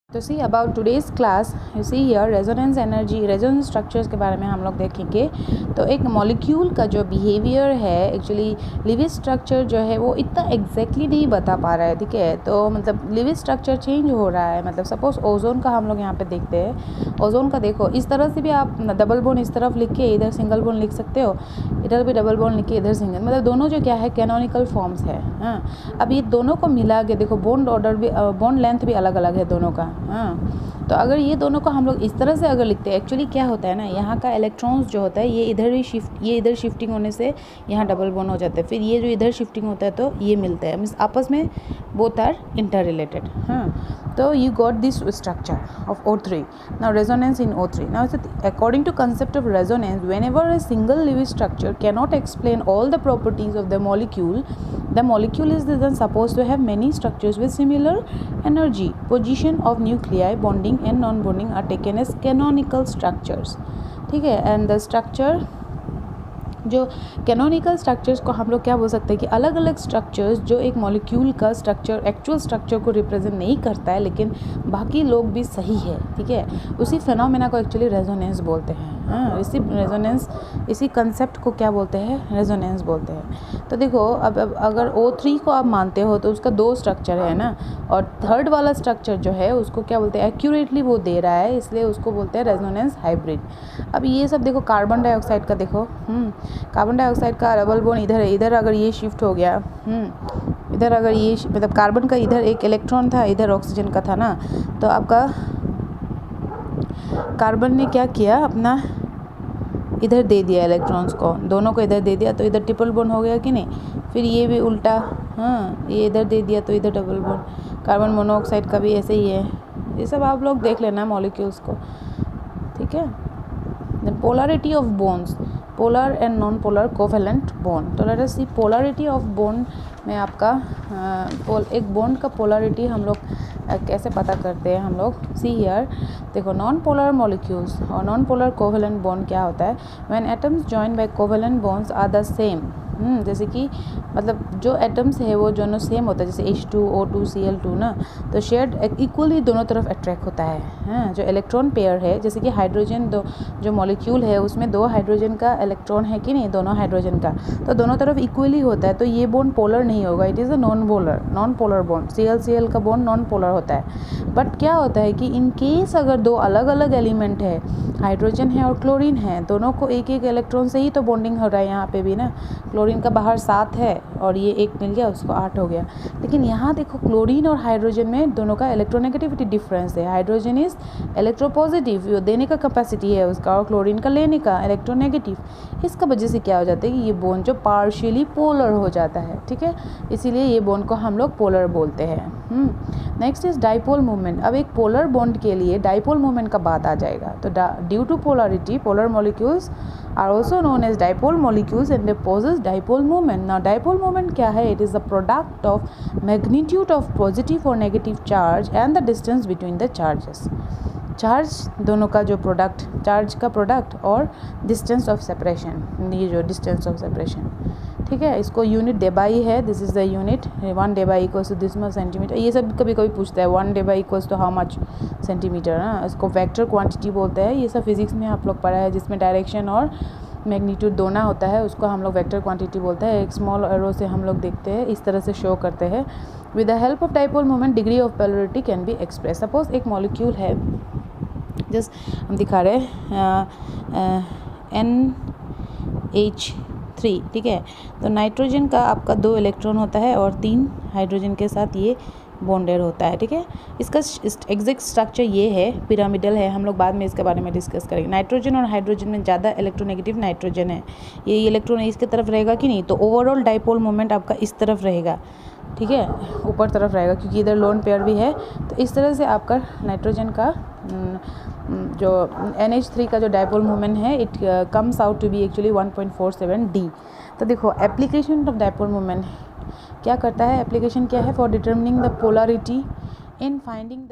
तो see about today's class you see here resonance energy, resonance structures के बारे में हम लोग देखेंगे। तो एक मॉलिक्यूल का जो बिहेवियर है, एक्चुअली लिविज स्ट्रक्चर जो है वो इतना एग्जैक्टली नहीं बता पा रहा है, ठीक है। तो मतलब लिविज स्ट्रक्चर चेंज हो रहा है। मतलब सपोज ओजोन का हम लोग यहाँ पे देखते हैं। ओजोन का देखो, इस तरह से भी आप डबल बोन इस तरफ लिख के इधर सिंगल बोन लिख सकते हो, इधर भी डबल बोन लिख के इधर सिंगल, मतलब दोनों जो क्या है कैनोनिकल फॉर्म्स है। हाँ, अब ये दोनों को मिला के देखो, बॉन्ड ऑर्डर भी, बॉन्ड लेंथ भी अलग अलग है दोनों का। हाँ, तो अगर ये दोनों को हम लोग इस तरह से अगर लिखते हैं, एक्चुअली क्या होता है ना, यहाँ का इलेक्ट्रॉन्स जो होता है ये इधर ही शिफ्ट, ये इधर शिफ्टिंग होने से यहाँ डबल बॉन्ड हो जाता है, फिर ये जो इधर शिफ्टिंग होता है तो ये मिलता है, मीन्स आपस में बोथ आर इंटर रिलेटेड। हाँ, तो you got this structure of O3. Now resonance in O3. Now according to concept of resonance, whenever a single living structure cannot explain all the properties of the molecule is then supposed to have many structures with similar energy. Position of nuclei, bonding and non-bonding are taken as canonical structures. ठीक है, and the structure जो canonical structures को हम लोग क्या बोल सकते हैं कि अलग अलग स्ट्रक्चर्स जो एक मॉलिक्यूल का स्ट्रक्चर, एक्चुअल स्ट्रक्चर को रिप्रेजेंट नहीं करता है, लेकिन बाकी लोग भी सही है, ठीक है, उसी फिनोमेना को एक्चुअली रेजोनेंस बोलते हैं। हाँ, इसी रेजोनेंस, इसी कंसेप्ट को क्या बोलते हैं, रेजोनेंस बोलते हैं। तो देखो, अब अगर O3 को आप मानते हो तो उसका दो स्ट्रक्चर है ना, और थर्ड वाला स्ट्रक्चर जो है उसको क्या बोलते हैं, एक्यूरेटली वो दे रहा है, इसलिए उसको बोलते हैं रेजोनेंस हाइब्रिड। अब ये सब देखो, कार्बन डाइऑक्साइड का देखो, कार्बन डाइऑक्साइड का डबल बॉन्ड इधर है, इधर अगर ये शिफ्ट हो गया, इधर अगर ये मतलब कार्बन का इधर एक इलेक्ट्रॉन था, इधर ऑक्सीजन का था ना, तो आपका कार्बन ने क्या किया, अपना इधर दे दिया इलेक्ट्रॉन्स को, दोनों को इधर दे दिया, तो इधर ट्रिपल बॉन्ड हो गया कि नहीं। फिर ये भी उल्टा, हाँ, ये इधर दे दिया तो इधर डबल बॉन्ड। कार्बन मोनोऑक्साइड का भी ऐसे ही है। ये सब आप लोग देख लेना मॉलिक्यूल्स को, ठीक है। Polarity of bonds, polar and non polar covalent bond. तो let us see polarity of bond में आपका एक बॉन्ड का पोलैरिटी हम लोग कैसे पता करते हैं, हम लोग सी हियर। देखो, नॉन पोलर मॉलिक्यूल्स और नॉन पोलर कोवेलेंट बॉन्ड क्या होता है, when atoms join by covalent bonds are the same. जैसे कि मतलब जो एटम्स है वो दोनों सेम होता है, जैसे H2O2 Cl2 ना, तो शेयर्ड इक्वली दोनों तरफ अट्रैक्ट होता है। हाँ, जो इलेक्ट्रॉन पेयर है, जैसे कि हाइड्रोजन, दो जो मॉलिक्यूल है उसमें दो हाइड्रोजन का इलेक्ट्रॉन है कि नहीं, दोनों हाइड्रोजन का, तो दोनों तरफ इक्वली होता है, तो ये बॉन्ड पोलर नहीं होगा, it is a non polar bond. Cl का बॉन्ड नॉन पोलर होता है। बट क्या होता है कि इन केस अगर दो अलग अलग एलिमेंट है, हाइड्रोजन है और क्लोरीन है, दोनों को एक एक इलेक्ट्रॉन से ही तो बॉन्डिंग हो रहा है यहाँ पे भी ना। क्लोरीन का बाहर 7 है और ये 1 मिल गया, उसको 8 हो गया। लेकिन यहाँ देखो, क्लोरीन और हाइड्रोजन में दोनों का इलेक्ट्रोनेगेटिविटी डिफरेंस है। हाइड्रोजन इज इलेक्ट्रोपॉजिटिव, जो देने का कैपेसिटी है उसका, और क्लोरीन का लेने का इलेक्ट्रोनेगेटिव। इसका वजह से क्या हो जाता है कि ये बॉन्ड जो पार्शियली पोलर हो जाता है, ठीक है, इसीलिए ये बॉन्ड को हम लोग पोलर बोलते हैं। Next is dipole movement. अब एक पोलर बॉन्ड के लिए डाइपोल मूवमेंट का बात आ जाएगा। तो due to polarity, polar molecules are also known as dipole molecules and they possess dipole movement. Now dipole movement क्या है, it is the product of magnitude of positive और negative charge and the distance between the charges. Charge दोनों का जो product, charge का product और distance of separation, ये जो डिस्टेंस ऑफ सेपरेशन, ठीक है, इसको यूनिट डेबाई है, this is the unit, 1 debye equals to this much centimetre. ये सब कभी कभी पूछता है 1 debye equals to how much centimetre ना, इसको वेक्टर क्वांटिटी बोलते हैं। ये सब फिजिक्स में आप लोग पढ़ा है, जिसमें डायरेक्शन और मैग्नीट्यूड दोनों होता है, उसको हम लोग वेक्टर क्वांटिटी बोलते हैं। एक स्मॉल एरो से हम लोग देखते हैं, इस तरह से शो करते हैं। With the help of dipole moment degree of polarity can be express. Suppose एक मॉलिक्यूल है, जस्ट हम दिखा रहे हैं NH3, ठीक है, तो नाइट्रोजन का आपका 2 इलेक्ट्रॉन होता है और 3 हाइड्रोजन के साथ ये बॉन्डेड होता है, ठीक है। इसका एग्जैक्ट स्ट्रक्चर ये है, पिरामिडल है, हम लोग बाद में इसके बारे में डिस्कस करेंगे। नाइट्रोजन और हाइड्रोजन में ज़्यादा इलेक्ट्रोनेगेटिव नाइट्रोजन है, ये इलेक्ट्रॉन इसके तरफ रहेगा कि नहीं, तो ओवरऑल डाइपोल मोमेंट आपका इस तरफ रहेगा, ठीक है, ऊपर तरफ रहेगा, क्योंकि इधर लोन पेयर भी है। तो इस तरह से आपका नाइट्रोजन का जो NH3 का जो डाइपोल मोमेंट है, it comes out to be actually 1.47 D। तो देखो, एप्लीकेशन ऑफ डाइपोल मोमेंट क्या करता है, एप्लीकेशन क्या है, for determining the polarity in finding the